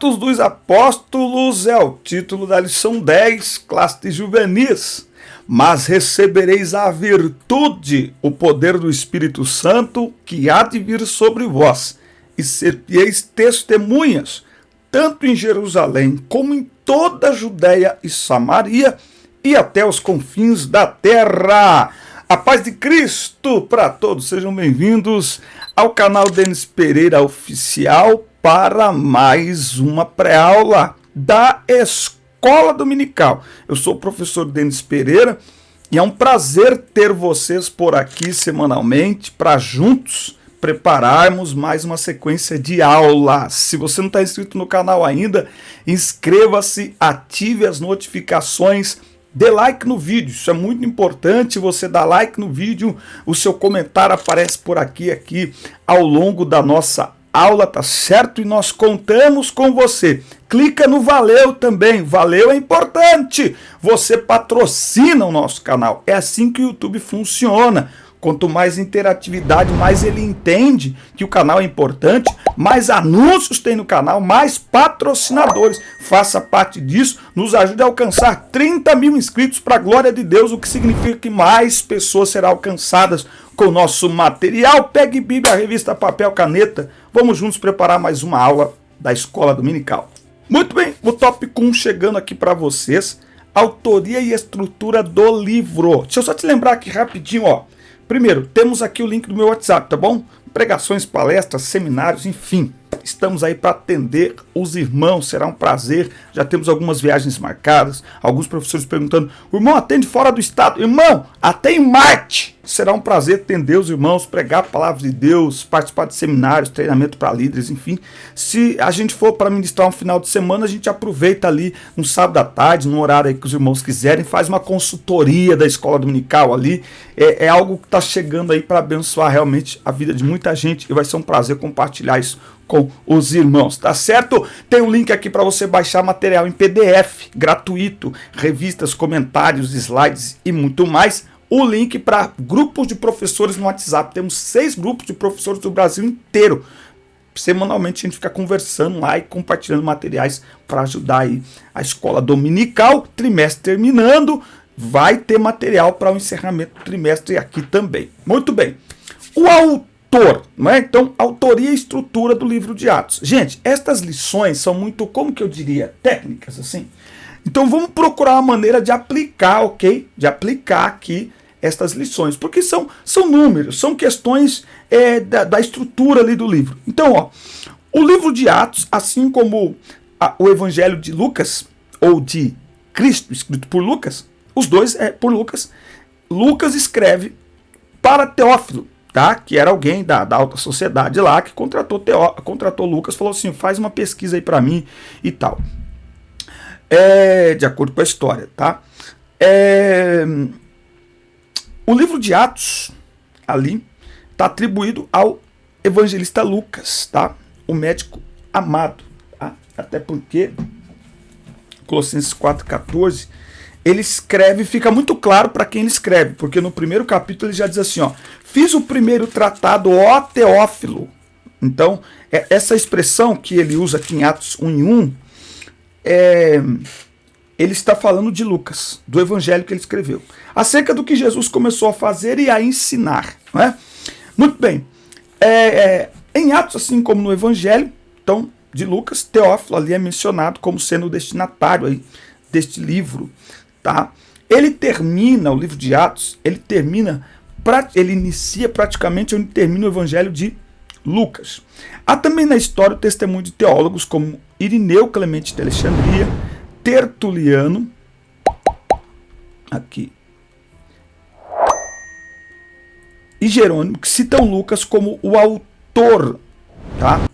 Atos dos Apóstolos é o título da lição 10, classe de juvenis. Mas recebereis a virtude, o poder do Espírito Santo, que há de vir sobre vós, e sereis testemunhas, tanto em Jerusalém como em toda a Judéia e Samaria, e até os confins da terra. A paz de Cristo para todos, sejam bem-vindos ao canal Denis Pereira Oficial para mais uma pré-aula da Escola Dominical. Eu sou o professor Denis Pereira e é um prazer ter vocês por aqui semanalmente para juntos prepararmos mais uma sequência de aulas. Se você não está inscrito no canal ainda, inscreva-se, ative as notificações, dê like no vídeo, isso é muito importante, você dá like no vídeo, o seu comentário aparece por aqui ao longo da nossa aula, tá certo? E nós contamos com você. Clica no valeu também, valeu é importante, você patrocina o nosso canal, é assim que o YouTube funciona. Quanto mais interatividade, mais ele entende que o canal é importante, mais anúncios tem no canal, mais patrocinadores. Faça parte disso, nos ajude a alcançar 30 mil inscritos para a glória de Deus, o que significa que mais pessoas serão alcançadas com o nosso material. Pegue Bíblia, revista, papel, caneta. Vamos juntos preparar mais uma aula da Escola Dominical. Muito bem, o tópico 1 chegando aqui para vocês. Autoria e estrutura do livro. Deixa eu só te lembrar aqui rapidinho, ó. Primeiro, temos aqui o link do meu WhatsApp, tá bom? Pregações, palestras, seminários, enfim. Estamos aí para atender os irmãos, será um prazer. Já temos algumas viagens marcadas, alguns professores perguntando, o irmão atende fora do estado? Irmão, até em Marte! Será um prazer atender os irmãos, pregar a palavra de Deus, participar de seminários, treinamento para líderes, enfim. Se a gente for para ministrar um final de semana, a gente aproveita ali no sábado à tarde, no horário aí que os irmãos quiserem, faz uma consultoria da Escola Dominical ali. É algo que está chegando aí para abençoar realmente a vida de muita gente e vai ser um prazer compartilhar isso com os irmãos, tá certo? Tem um link aqui para você baixar material em PDF, gratuito, revistas, comentários, slides e muito mais. O link para grupos de professores no WhatsApp. Temos 6 grupos de professores do Brasil inteiro. Semanalmente a gente fica conversando lá e compartilhando materiais para ajudar aí a escola dominical. Trimestre terminando, vai ter material para o encerramento do trimestre aqui também. Muito bem. O autor, não é? Então, autoria e estrutura do livro de Atos. Gente, estas lições são muito, como que eu diria, técnicas assim. Então vamos procurar uma maneira de aplicar, ok? De aplicar aqui estas lições, porque são números, são questões da estrutura ali do livro. Então, ó, o livro de Atos, assim como o Evangelho de Lucas, ou de Cristo, escrito por Lucas, os dois é por Lucas. Lucas escreve para Teófilo, tá? Que era alguém da alta sociedade lá, que contratou Lucas, falou assim, faz uma pesquisa aí para mim e tal. De acordo com a história, tá? O livro de Atos, ali, está atribuído ao evangelista Lucas, tá? O médico amado, tá? Até porque, Colossenses 4,14, ele escreve, fica muito claro para quem ele escreve, porque no primeiro capítulo ele já diz assim, ó, fiz o primeiro tratado, ó Teófilo. Então, essa expressão que ele usa aqui em Atos 1:1, ele está falando de Lucas, do evangelho que ele escreveu, acerca do que Jesus começou a fazer e a ensinar. Não é? Muito bem. Em Atos, assim como no evangelho, então, de Lucas, Teófilo ali é mencionado como sendo o destinatário aí deste livro. Tá? Ele termina, o livro de Atos, ele inicia praticamente onde termina o evangelho de Lucas. Há também na história o testemunho de teólogos como Irineu Clemente de Alexandria, Tertuliano, aqui, e Jerônimo, que citam Lucas como o autor, tá?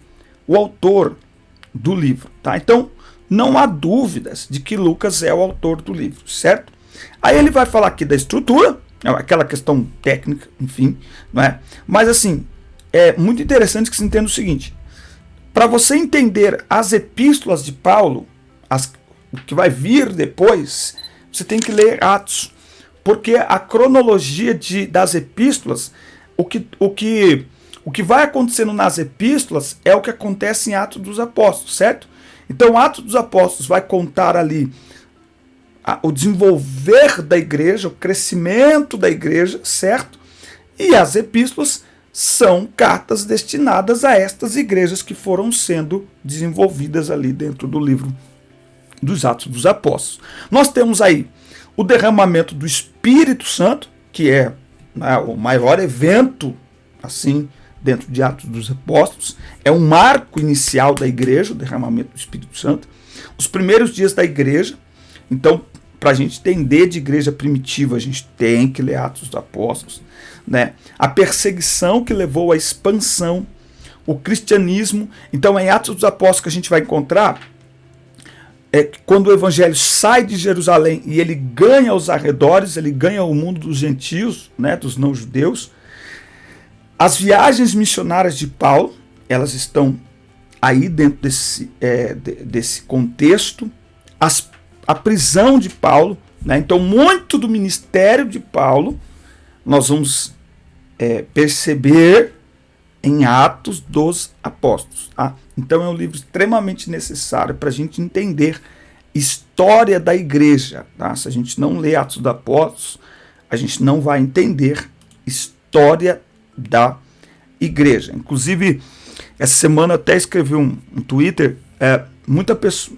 O autor do livro, tá? Então, não há dúvidas de que Lucas é o autor do livro, certo? Aí ele vai falar aqui da estrutura, aquela questão técnica, enfim, não é? Mas assim, é muito interessante que se entenda o seguinte, para você entender as epístolas de Paulo, o que vai vir depois, você tem que ler Atos, porque a cronologia das epístolas, o que vai acontecendo nas epístolas é o que acontece em Atos dos Apóstolos, certo? Então, Atos dos Apóstolos vai contar ali o desenvolver da igreja, o crescimento da igreja, certo? E as epístolas são cartas destinadas a estas igrejas que foram sendo desenvolvidas ali dentro do livro dos Atos dos Apóstolos. Nós temos aí o derramamento do Espírito Santo, que é, né, o maior evento, assim, dentro de Atos dos Apóstolos. É um marco inicial da igreja, o derramamento do Espírito Santo. Os primeiros dias da igreja. Então, para a gente entender de igreja primitiva, a gente tem que ler Atos dos Apóstolos, né? A perseguição que levou à expansão, o cristianismo. Então, é em Atos dos Apóstolos que a gente vai encontrar quando o evangelho sai de Jerusalém e ele ganha os arredores, ele ganha o mundo dos gentios, né, dos não-judeus. As viagens missionárias de Paulo, elas estão aí dentro desse contexto. A prisão de Paulo, né? Então, muito do ministério de Paulo nós vamos perceber em Atos dos Apóstolos. Tá? Então, é um livro extremamente necessário para a gente entender história da igreja. Tá? Se a gente não lê Atos dos Apóstolos, a gente não vai entender história da igreja. Inclusive, essa semana eu até escrevi um Twitter.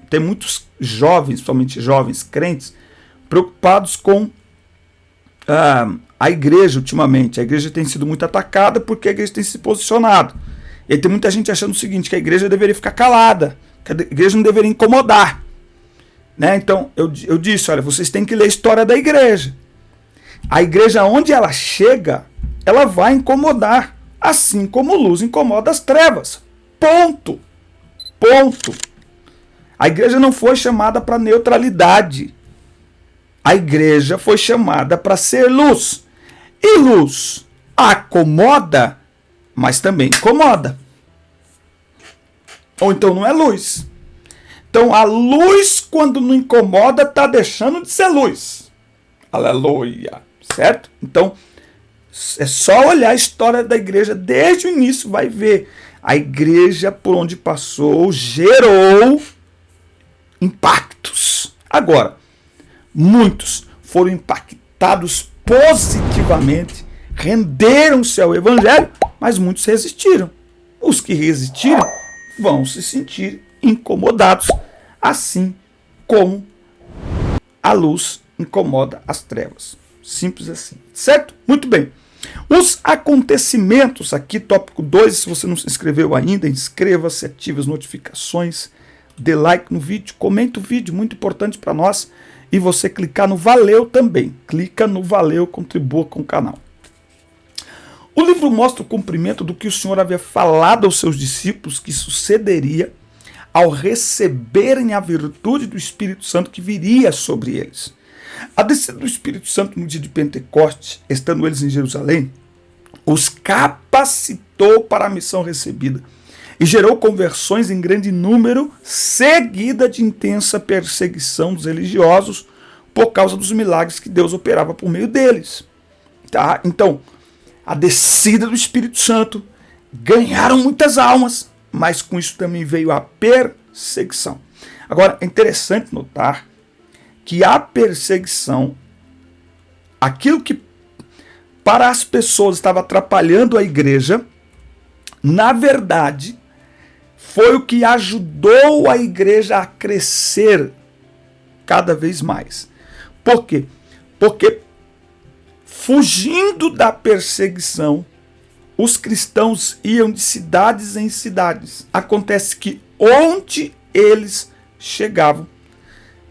Tem muitos jovens, principalmente jovens crentes, preocupados com a igreja ultimamente. A igreja tem sido muito atacada porque a igreja tem se posicionado. E aí tem muita gente achando o seguinte, que a igreja deveria ficar calada, que a igreja não deveria incomodar. Né? Então, eu disse, olha, vocês têm que ler a história da igreja. A igreja, onde ela chega, ela vai incomodar, assim como luz incomoda as trevas. Ponto. Ponto. A igreja não foi chamada para neutralidade. A igreja foi chamada para ser luz. E luz acomoda, mas também incomoda. Ou então não é luz. Então a luz, quando não incomoda, está deixando de ser luz. Aleluia. Certo? Então, é só olhar a história da igreja desde o início, vai ver. A igreja, por onde passou, gerou impactos. Agora, muitos foram impactados positivamente, renderam-se ao evangelho, mas muitos resistiram. Os que resistiram vão se sentir incomodados, assim como a luz incomoda as trevas. Simples assim. Certo? Muito bem. Os acontecimentos, aqui tópico 2, se você não se inscreveu ainda, inscreva-se, ative as notificações, dê like no vídeo, comente o vídeo, muito importante para nós, e você clicar no valeu também. Clica no valeu, contribua com o canal. O livro mostra o cumprimento do que o Senhor havia falado aos seus discípulos que sucederia ao receberem a virtude do Espírito Santo que viria sobre eles. A descida do Espírito Santo no dia de Pentecostes, estando eles em Jerusalém, os capacitou para a missão recebida e gerou conversões em grande número, seguida de intensa perseguição dos religiosos por causa dos milagres que Deus operava por meio deles. Tá? Então, a descida do Espírito Santo, ganharam muitas almas, mas com isso também veio a perseguição. Agora, é interessante notar que a perseguição, aquilo que para as pessoas estava atrapalhando a igreja, na verdade, foi o que ajudou a igreja a crescer cada vez mais. Por quê? Porque fugindo da perseguição, os cristãos iam de cidades em cidades. Acontece que onde eles chegavam,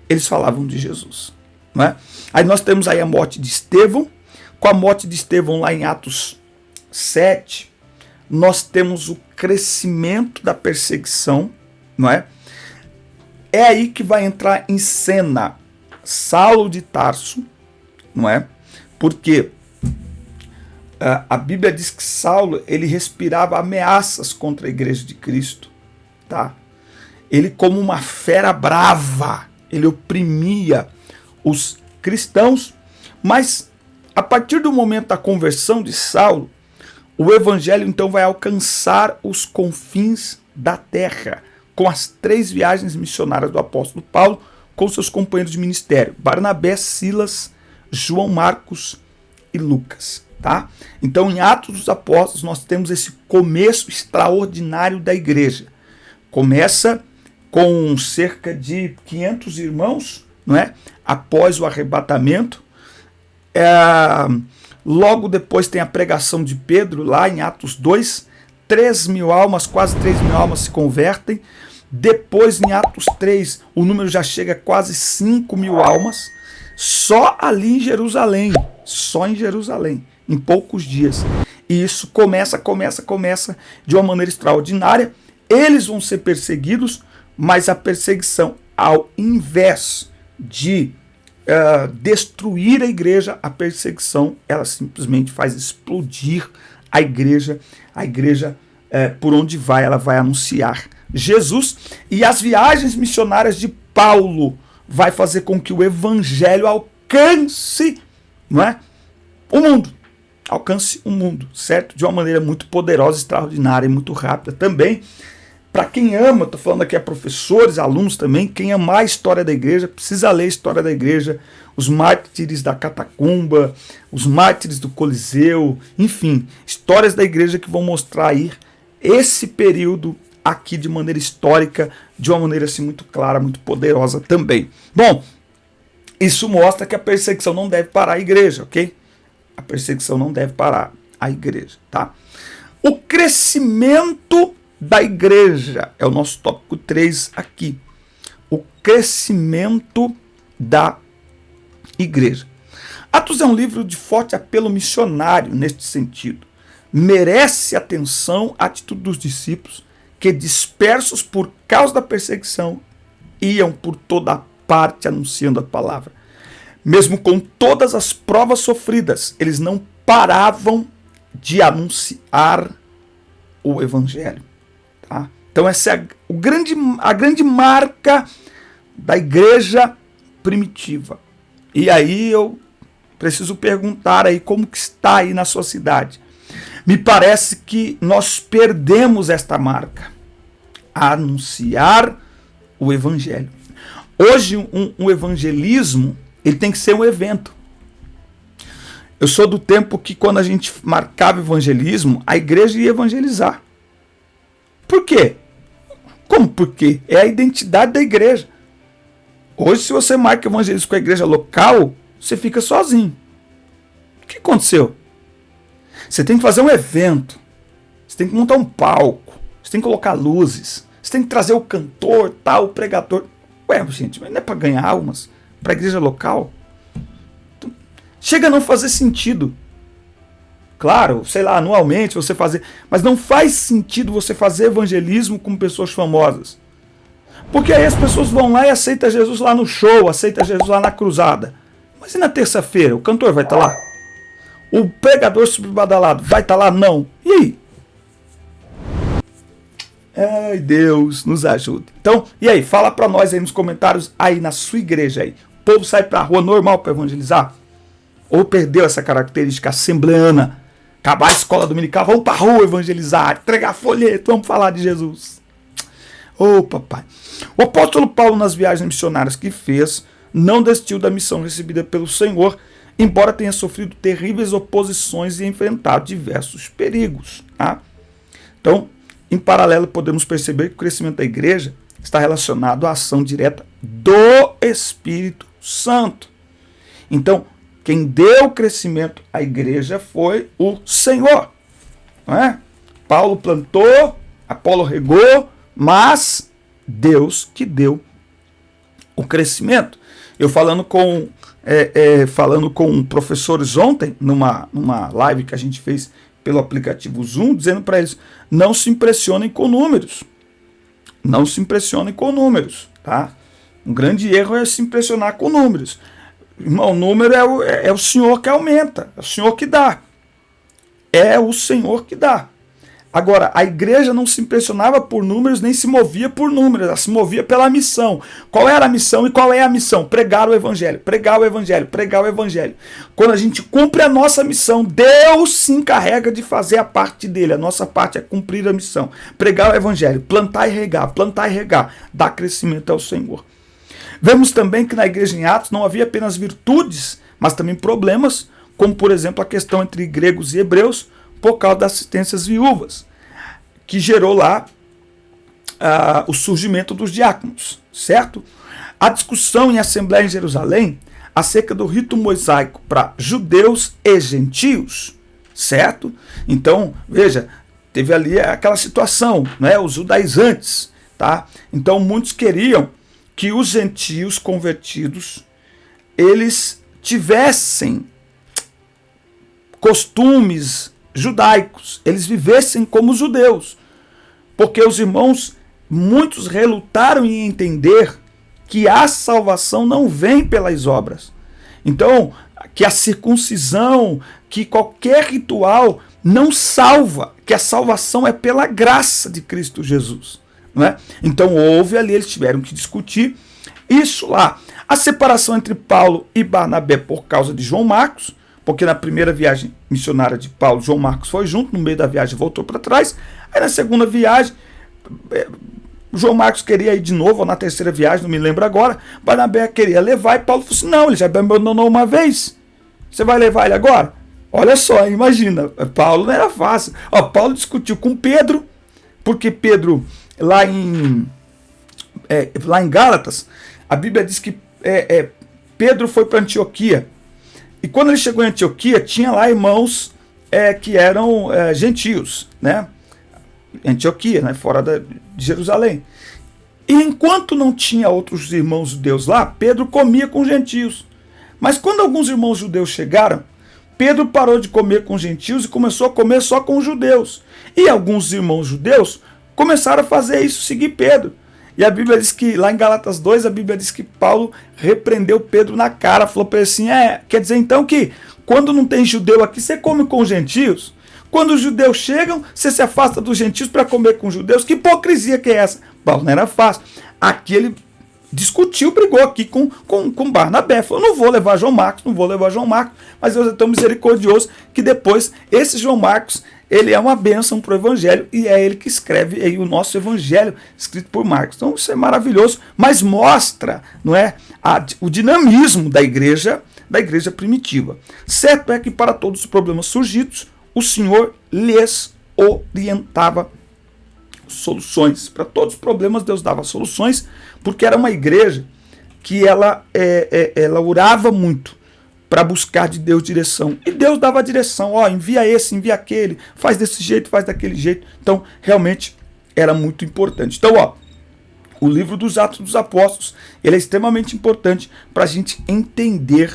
eles falavam de Jesus. Não é? Aí nós temos aí a morte de Estevão. Com a morte de Estevão lá em Atos 7, nós temos o crescimento da perseguição. Não é? É aí que vai entrar em cena Saulo de Tarso. Não é? Porque a Bíblia diz que Saulo, ele respirava ameaças contra a igreja de Cristo. Tá? Ele, como uma fera brava, ele oprimia os cristãos, mas a partir do momento da conversão de Saulo, o evangelho então vai alcançar os confins da terra, com as 3 viagens missionárias do apóstolo Paulo com seus companheiros de ministério, Barnabé, Silas, João Marcos e Lucas. Tá? Então, em Atos dos Apóstolos, nós temos esse começo extraordinário da igreja. Começa com cerca de 500 irmãos, não é? Após o arrebatamento. Logo depois tem a pregação de Pedro, lá em Atos 2. 3.000 almas, quase 3.000 almas se convertem. Depois, em Atos 3, o número já chega a quase 5.000 almas. Só ali em Jerusalém. Só em Jerusalém. Em poucos dias. E isso começa de uma maneira extraordinária. Eles vão ser perseguidos, mas a perseguição, ao invés de destruir a igreja, a perseguição, ela simplesmente faz explodir a igreja. A igreja, por onde vai, ela vai anunciar Jesus. E as viagens missionárias de Paulo vai fazer com que o evangelho alcance, não é, o mundo. Alcance o mundo, certo? De uma maneira muito poderosa, extraordinária e muito rápida também. Para quem ama, estou falando aqui a professores, alunos também, quem amar a história da igreja, precisa ler a história da igreja, os mártires da catacumba, os mártires do Coliseu, enfim, histórias da igreja que vão mostrar aí esse período aqui de maneira histórica, de uma maneira assim muito clara, muito poderosa também. Bom, isso mostra que a perseguição não deve parar a igreja, ok? A perseguição não deve parar a igreja, tá? O crescimento da igreja é o nosso tópico 3 aqui. O crescimento da igreja. Atos é um livro de forte apelo missionário neste sentido. Merece atenção a atitude dos discípulos que, dispersos por causa da perseguição, iam por toda parte anunciando a palavra. Mesmo com todas as provas sofridas, eles não paravam de anunciar o evangelho. Tá? Então essa é a grande marca da igreja primitiva. E aí eu preciso perguntar aí como que está aí na sua cidade. Me parece que nós perdemos esta marca. Anunciar o evangelho. Hoje um evangelismo, ele tem que ser um evento. Eu sou do tempo que quando a gente marcava evangelismo, a igreja ia evangelizar. Por quê? Como por quê? É a identidade da igreja. Hoje, se você marca evangelismo com a igreja local, você fica sozinho. O que aconteceu? Você tem que fazer um evento. Você tem que montar um palco. Você tem que colocar luzes. Você tem que trazer o cantor, tal, o pregador. Ué, gente, mas não é para ganhar almas? Para a igreja local? Então, chega a não fazer sentido. Claro, sei lá, anualmente você fazer... Mas não faz sentido você fazer evangelismo com pessoas famosas. Porque aí as pessoas vão lá e aceitam Jesus lá no show, aceitam Jesus lá na cruzada. Mas e na terça-feira? O cantor vai estar lá? O pregador subbadalado vai estar lá? Não. E aí? Ai, Deus, nos ajude. Então, e aí? Fala pra nós aí nos comentários, aí na sua igreja aí. O povo sai pra rua normal pra evangelizar? Ou perdeu essa característica assembleana? Acabar a escola dominical, vamos pra rua evangelizar, entregar folheto, vamos falar de Jesus. Ô, papai. O apóstolo Paulo, nas viagens missionárias que fez, não desistiu da missão recebida pelo Senhor, embora tenha sofrido terríveis oposições e enfrentado diversos perigos. Tá? Então, em paralelo, podemos perceber que o crescimento da igreja está relacionado à ação direta do Espírito Santo. Então, quem deu crescimento à igreja foi o Senhor. Não é? Paulo plantou, Apolo regou, mas Deus que deu o crescimento. Eu falando com professores ontem, numa live que a gente fez pelo aplicativo Zoom, dizendo para eles, não se impressionem com números. Não se impressionem com números. Tá? Um grande erro é se impressionar com números. Irmão, o número é o Senhor que aumenta, é o Senhor que dá. É o Senhor que dá. Agora, a igreja não se impressionava por números, nem se movia por números, ela se movia pela missão. Qual era a missão e qual é a missão? Pregar o evangelho, pregar o evangelho, pregar o evangelho. Quando a gente cumpre a nossa missão, Deus se encarrega de fazer a parte dele. A nossa parte é cumprir a missão, pregar o evangelho, plantar e regar, dar crescimento ao Senhor. Vemos também que na igreja em Atos não havia apenas virtudes, mas também problemas, como por exemplo a questão entre gregos e hebreus, por causa das assistências viúvas, que gerou lá o surgimento dos diáconos, certo? A discussão em assembleia em Jerusalém acerca do rito mosaico para judeus e gentios, certo? Então, veja, teve ali aquela situação, né? Os judaizantes, tá? Então, muitos queriam que os gentios convertidos, eles tivessem costumes judaicos, eles vivessem como judeus, porque os irmãos, muitos relutaram em entender que a salvação não vem pelas obras. Então, que a circuncisão, que qualquer ritual não salva, que a salvação é pela graça de Cristo Jesus. Não é? Então houve ali, eles tiveram que discutir isso lá. A separação entre Paulo e Barnabé por causa de João Marcos, porque na primeira viagem missionária de Paulo, João Marcos foi junto, no meio da viagem voltou para trás. Aí na segunda viagem, João Marcos queria ir de novo, ou na terceira viagem, não me lembro agora. Barnabé queria levar e Paulo falou assim, não, ele já me abandonou uma vez. Você vai levar ele agora? Olha só, imagina, Paulo não era fácil. Ó, Paulo discutiu com Pedro, porque Pedro, lá em Gálatas, a Bíblia diz que Pedro foi para Antioquia. E quando ele chegou em Antioquia, tinha lá irmãos que eram gentios, né? Antioquia, né? Fora de Jerusalém. E enquanto não tinha outros irmãos judeus lá, Pedro comia com gentios. Mas quando alguns irmãos judeus chegaram, Pedro parou de comer com gentios e começou a comer só com judeus. E alguns irmãos judeus começaram a fazer isso, seguir Pedro. E a Bíblia diz que, lá em Gálatas 2, a Bíblia diz que Paulo repreendeu Pedro na cara, falou para ele assim, quer dizer então que quando não tem judeu aqui, você come com os gentios? Quando os judeus chegam, você se afasta dos gentios para comer com os judeus? Que hipocrisia que é essa? Paulo não era fácil. Aqui ele discutiu, brigou aqui com Barnabé, falou, não vou levar João Marcos, mas Deus é tão misericordioso que depois esse João Marcos, ele é uma bênção para o evangelho e é ele que escreve aí o nosso evangelho escrito por Marcos. Então isso é maravilhoso, mas mostra, não é, o dinamismo da igreja primitiva. Certo é que para todos os problemas surgidos, o Senhor lhes orientava soluções. Para todos os problemas Deus dava soluções, porque era uma igreja que ela orava muito para buscar de Deus direção. E Deus dava direção, envia esse, envia aquele, faz desse jeito, faz daquele jeito. Então, realmente, era muito importante. Então, o livro dos Atos dos Apóstolos, ele é extremamente importante para a gente entender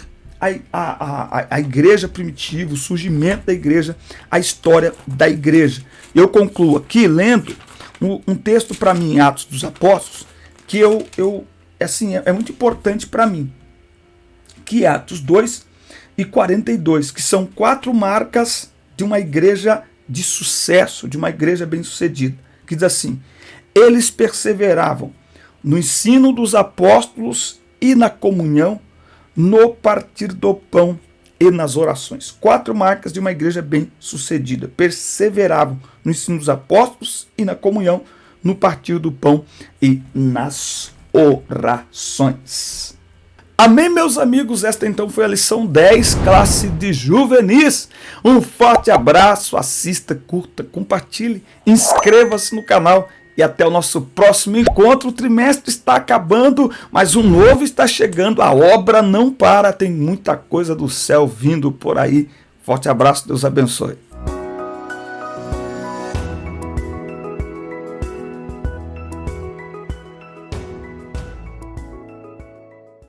a igreja primitiva, o surgimento da igreja, a história da igreja. Eu concluo aqui lendo um texto para mim em Atos dos Apóstolos, que é muito importante para mim, que é Atos 2 e 42, que são 4 marcas de uma igreja de sucesso, de uma igreja bem-sucedida, que diz assim, eles perseveravam no ensino dos apóstolos e na comunhão, no partir do pão e nas orações. 4 marcas de uma igreja bem-sucedida. Perseveravam no ensino dos apóstolos e na comunhão, no partir do pão e nas orações. Amém, meus amigos? Esta então foi a lição 10, classe de juvenis. Um forte abraço, assista, curta, compartilhe, inscreva-se no canal e até o nosso próximo encontro. O trimestre está acabando, mas um novo está chegando. A obra não para, tem muita coisa do céu vindo por aí. Forte abraço, Deus abençoe.